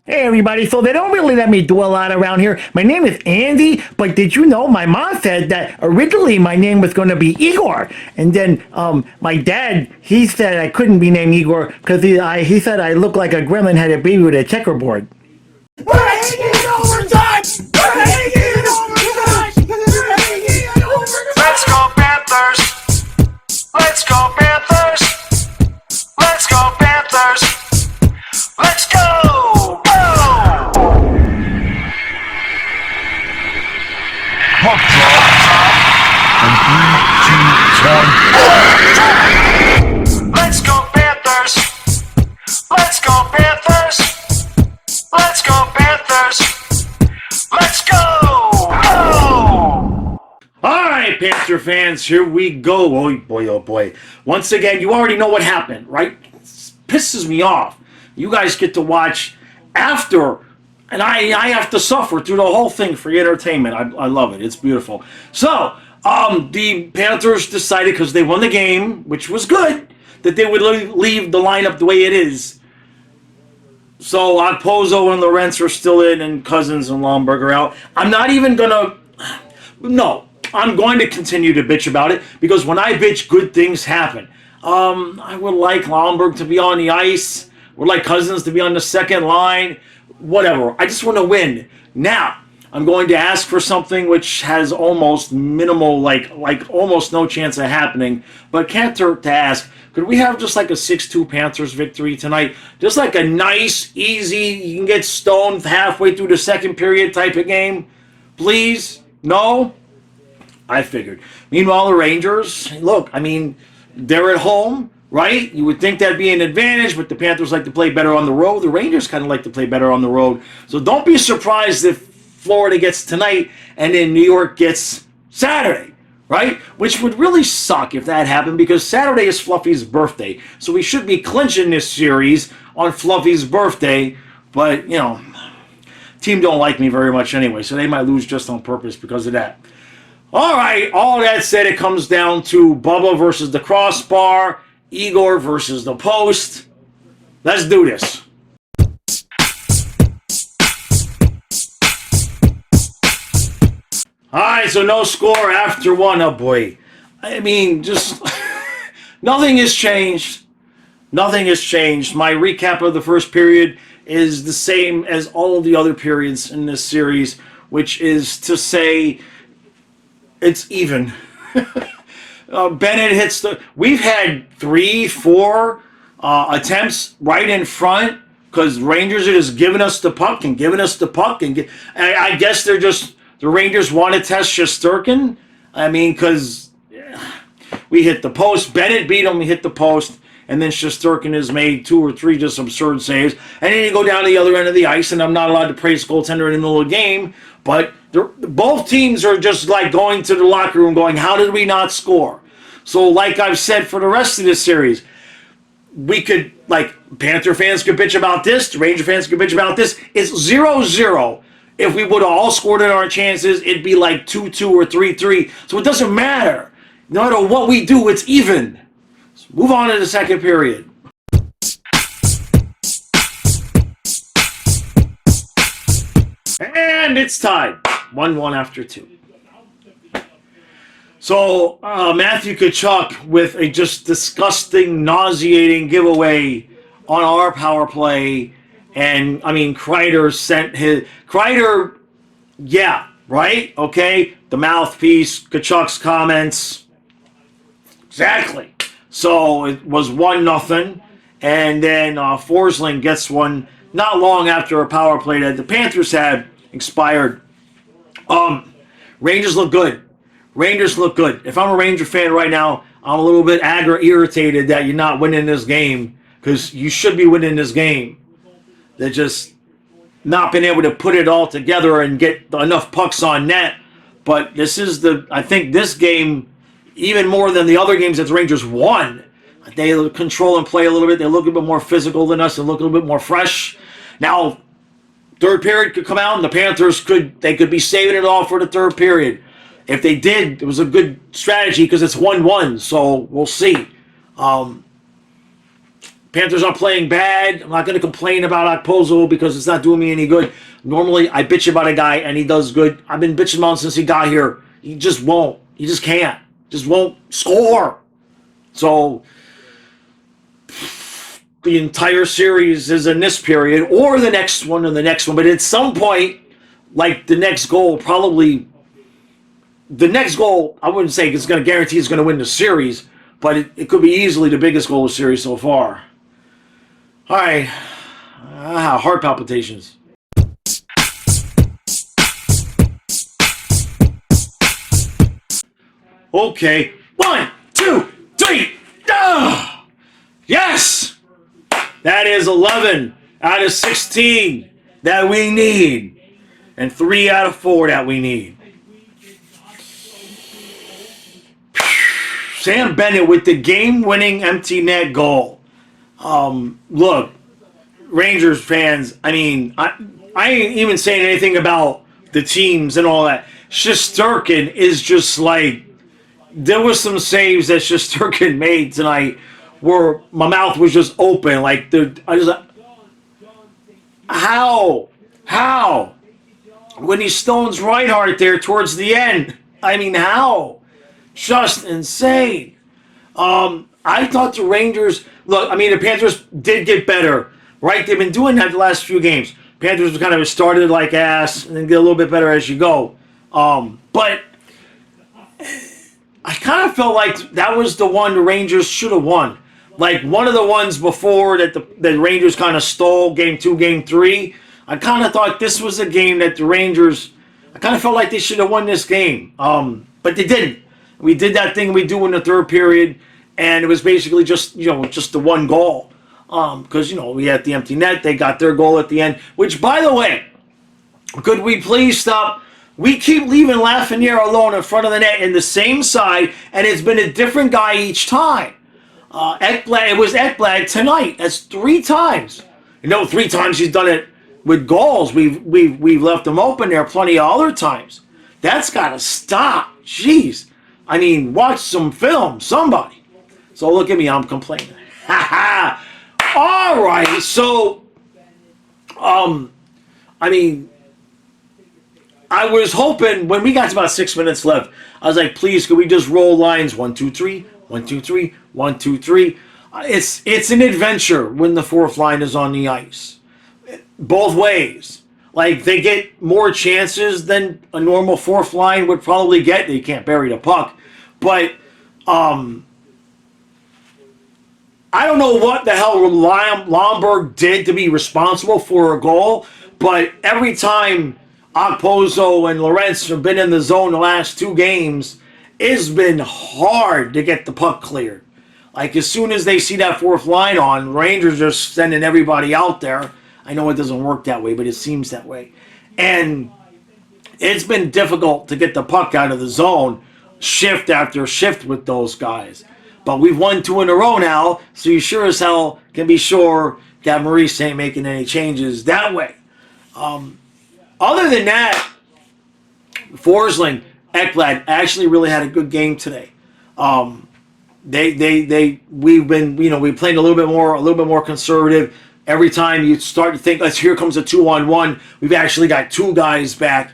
Hey everybody, so they don't really let me do a lot around here. My name is Andy, but did you know my mom said that originally my name was going to be Igor, and then my dad he said I couldn't be named Igor because he said I look like a gremlin had a baby with a checkerboard. We're hanging overtime! We're hanging overtime! We're hanging overtime! Let's go Panthers! Let's go Panthers! Let's go Panthers! Let's go! Go! Puck drop. And 3, 2, 1. Let's go Panthers! Let's go Panthers! Let's go Panthers! Let's go! Go! All right, Panther fans, here we go. Oh boy, oh boy. Once again, you already know what happened, right? It pisses me off. You guys get to watch after, and I have to suffer through the whole thing for entertainment. I love it. It's beautiful. So, the Panthers decided, because they won the game, which was good, that they would leave the lineup the way it is. So, Okposo and Lorentz are still in, and Cousins and Lomberg are out. I'm not even going to... No, I'm going to continue to bitch about it, because when I bitch, good things happen. I would like Lomberg to be on the ice. Would like Cousins to be on the second line. Whatever. I just want to win. Now, I'm going to ask for something which has almost minimal, like almost no chance of happening, but can't hurt to ask. Could we have just like a 6-2 Panthers victory tonight? Just like a nice, easy, you can get stoned halfway through the second period type of game? Please? No? I figured. Meanwhile, the Rangers, look, I mean, they're at home, right? You would think that'd be an advantage, but the Panthers like to play better on the road. The Rangers kind of like to play better on the road. So don't be surprised if Florida gets tonight and then New York gets Saturday, right? Which would really suck if that happened, because Saturday is Fluffy's birthday. So we should be clinching this series on Fluffy's birthday, but, you know, team don't like me very much anyway, so they might lose just on purpose because of that. All right, all that said, it comes down to Bubba versus the crossbar, Igor versus the post. Let's do this. All right, so no score after one. Oh, boy. I mean, just nothing has changed. Nothing has changed. My recap of the first period is the same as all of the other periods in this series, which is to say it's even. Bennett hits the... We've had 3-4 attempts right in front because Rangers are just giving us the puck and giving us the puck. And I guess they're just... The Rangers want to test Shesterkin. I mean, because we hit the post. Bennett beat him. We hit the post. And then Shesterkin has made 2 or 3 just absurd saves. And then you go down to the other end of the ice, and I'm not allowed to praise goaltender in the middle of the game, but both teams are just like going to the locker room going, how did we not score? So like I've said for the rest of this series, we could, like, Panther fans could bitch about this, the Ranger fans could bitch about this. It's 0-0. If we would have all scored in our chances, it'd be like 2-2 or 3-3. So it doesn't matter. No matter what we do, it's even. So move on to the second period. And it's tied. 1-1 after 2. So Matthew Tkachuk with a just disgusting, nauseating giveaway on our power play. And, I mean, Kreider sent his... Kreider, yeah, right? Okay? The mouthpiece, Tkachuk's comments. Exactly. So it was 1-0. And then Forsling gets one not long after a power play that the Panthers had expired. Rangers look good. Rangers look good. If I'm a Ranger fan right now, I'm a little bit irritated that you're not winning this game, because you should be winning this game. They're just not been able to put it all together and get enough pucks on net. But this is I think this game, even more than the other games that the Rangers won, they control and play a little bit. They look a bit more physical than us. They look a little bit more fresh. Now, third period could come out and the Panthers could be saving it all for the third period. If they did, it was a good strategy because it's 1-1. So we'll see. Panthers are playing bad. I'm not going to complain about Okposo because it's not doing me any good. Normally, I bitch about a guy and he does good. I've been bitching about him since he got here. He just won't. He just can't. Just won't score. So, the entire series is in this period or the next one or the next one. But at some point, like the next goal, probably the next goal, I wouldn't say it's going to guarantee it's going to win the series, but it could be easily the biggest goal of the series so far. All right. Heart palpitations. Okay. 1, 2, 3. Yes! That is 11 out of 16 that we need. And 3 out of 4 that we need. Sam Bennett with the game-winning empty net goal. Look, Rangers fans, I mean, I ain't even saying anything about the teams and all that. Shesterkin is just like, there was some saves that Shesterkin made tonight where my mouth was just open. Like, I just, how? When he stones Reinhardt there towards the end. I mean, how? Just insane. I thought the Rangers, look, I mean, the Panthers did get better, right? They've been doing that the last few games. Panthers kind of started like ass and then get a little bit better as you go. But I kind of felt like that was the one the Rangers should have won. Like one of the ones before that the Rangers kind of stole, game 2, game 3. I kind of thought this was a game that the Rangers, I kind of felt like they should have won this game. But they didn't. We did that thing we do in the third period, and it was basically just the one goal. Because, we had the empty net. They got their goal at the end, which, by the way, could we please stop? We keep leaving Lafreniere alone in front of the net in the same side, and it's been a different guy each time. Ekblad, it was Ekblad tonight. That's 3 times. 3 times he's done it with goals. We've left him open there plenty of other times. That's got to stop. Jeez. I mean, watch some film, somebody. So look at me, I'm complaining. Ha ha. All right. So, I mean, I was hoping when we got to about 6 minutes left, I was like, please, could we just roll lines 1, 2, 3, 1, 2, 3, 1, 2, 3. It's an adventure when the fourth line is on the ice. Both ways. Like, they get more chances than a normal fourth line would probably get. They can't bury the puck. But, I don't know what the hell Lomberg did to be responsible for a goal, but every time Okposo and Lorentz have been in the zone the last 2 games, it's been hard to get the puck cleared. Like, as soon as they see that fourth line on, Rangers are sending everybody out there. I know it doesn't work that way, but it seems that way. And it's been difficult to get the puck out of the zone shift after shift with those guys. But we've won 2 in a row now, so you sure as hell can be sure that Maurice ain't making any changes that way. Other than that, Forsling, Ekblad actually really had a good game today. We've been, we played a little bit more conservative. Every time you start to think, here comes a 2-on-1, we've actually got 2 guys back.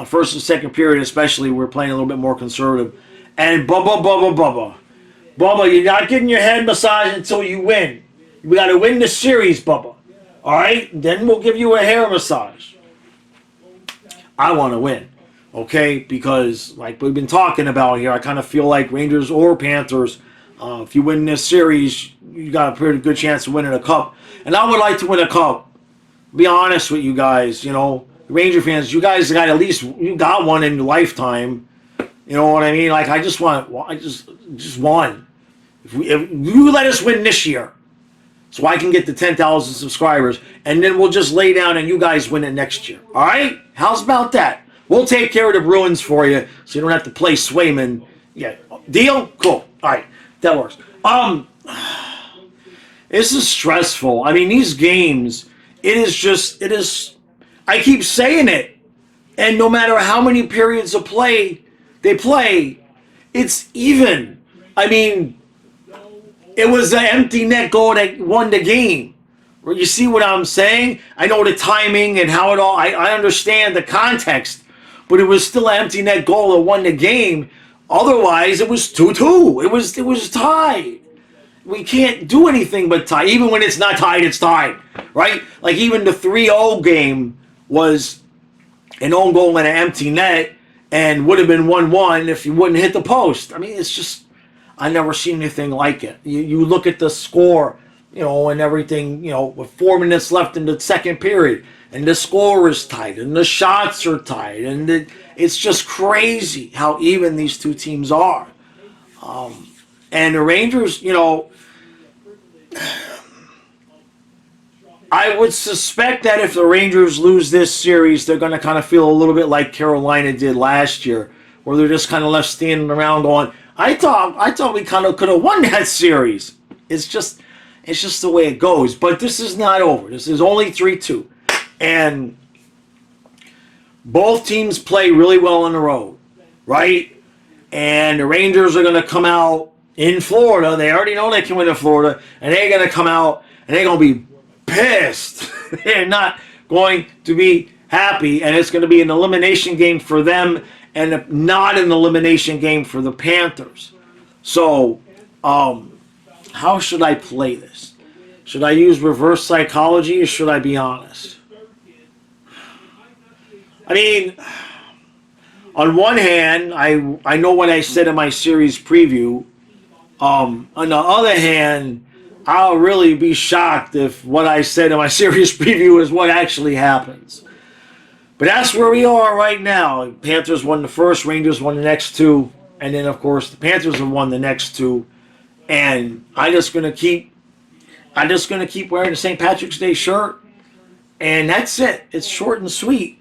First and second period especially, we're playing a little bit more conservative. And Bubba, you're not getting your head massaged until you win. We got to win the series, Bubba. All right? Then we'll give you a hair massage. I want to win. Okay? Because, like we've been talking about here, I kind of feel like Rangers or Panthers, if you win this series, you got a pretty good chance of winning a cup. And I would like to win a cup. Be honest with you guys, Ranger fans, you guys got at least, you got one in your lifetime. You know what I mean? Like, I just want one. If you let us win this year, so I can get to 10,000 subscribers, and then we'll just lay down and you guys win it next year. All right? How's about that? We'll take care of the Bruins for you, so you don't have to play Swayman. Yeah, deal? Cool. All right, that works. This is stressful. I mean, these games, it is. I keep saying it, and no matter how many periods of play they play, it's even. I mean, It was an empty net goal that won the game. You see what I'm saying? I know the timing and how it all. I understand the context, but it was still an empty net goal that won the game. Otherwise, it was 2-2. It was tied. We can't do anything but tie. Even when it's not tied, it's tied, right? Like even the 3-0 game was an own goal and an empty net, and would have been 1-1 if you wouldn't hit the post. I mean, it's just I never seen anything like it. You look at the score, and everything, with 4 minutes left in the second period, and the score is tight, and the shots are tight, and it's just crazy how even these two teams are. And the Rangers, I would suspect that if the Rangers lose this series, they're going to kind of feel a little bit like Carolina did last year, where they're just kind of left standing around going, I thought we kind of could have won that series. It's just the way it goes. But this is not over. This is only 3-2. And both teams play really well on the road, right? And the Rangers are going to come out in Florida. They already know they can win in Florida. And they're going to come out and they're going to be pissed. They're not going to be happy. And it's going to be an elimination game for them and not an elimination game for the Panthers. So, how should I play this? Should I use reverse psychology or should I be honest? I mean, on one hand, I know what I said in my series preview. On the other hand, I'll really be shocked if what I said in my series preview is what actually happens. But that's where we are right now. Panthers won the first, Rangers won the next two, and then of course the Panthers have won the next two. And I'm just gonna keep wearing the St. Patrick's Day shirt, and that's it. It's short and sweet.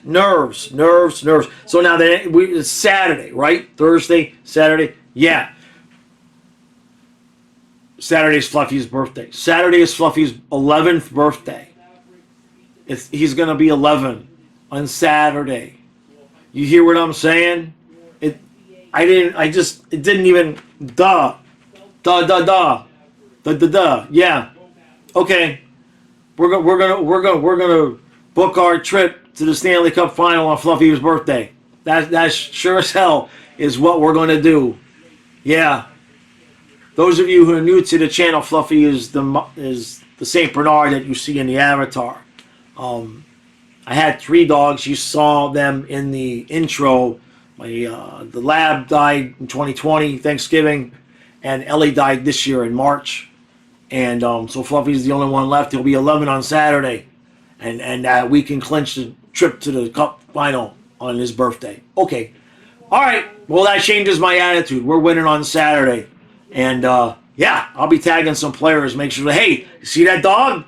Nerves. So now it's Saturday, right? Thursday, Saturday, yeah. Saturday's Fluffy's birthday. Saturday is Fluffy's 11th birthday. He's gonna be 11 on Saturday. You hear what I'm saying? It didn't even yeah. Okay. We're gonna book our trip to the Stanley Cup final on Fluffy's birthday. That sure as hell is what we're gonna do. Yeah. Those of you who are new to the channel, Fluffy is the Saint Bernard that you see in the avatar. I had 3 dogs. You saw them in the intro. The lab died in 2020, Thanksgiving, and Ellie died this year in March. And so Fluffy's the only one left. He'll be 11 on Saturday, and we can clinch the trip to the Cup final on his birthday. Okay, all right. Well, that changes my attitude. We're winning on Saturday, and yeah, I'll be tagging some players. Make sure, hey, you see that dog?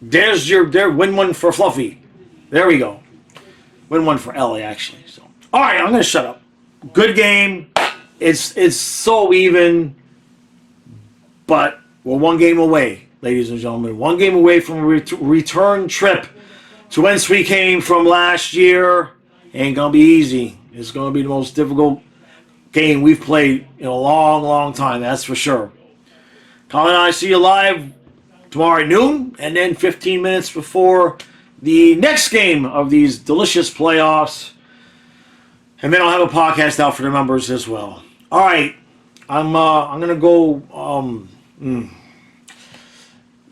There's win one for Fluffy. There we go. Win one for Ellie, actually. So, all right, I'm gonna shut up. Good game. It's so even, but we're one game away, ladies and gentlemen. One game away from a return trip to whence we came from last year. Ain't gonna be easy. It's gonna be the most difficult game we've played in a long, long time. That's for sure. Colin and I see you live tomorrow at noon, and then 15 minutes before the next game of these delicious playoffs. And then I'll have a podcast out for the members as well. All right, I'm gonna go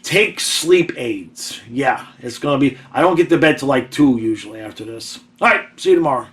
take sleep aids. Yeah, it's gonna be. I don't get to bed till like 2 usually after this. All right, see you tomorrow.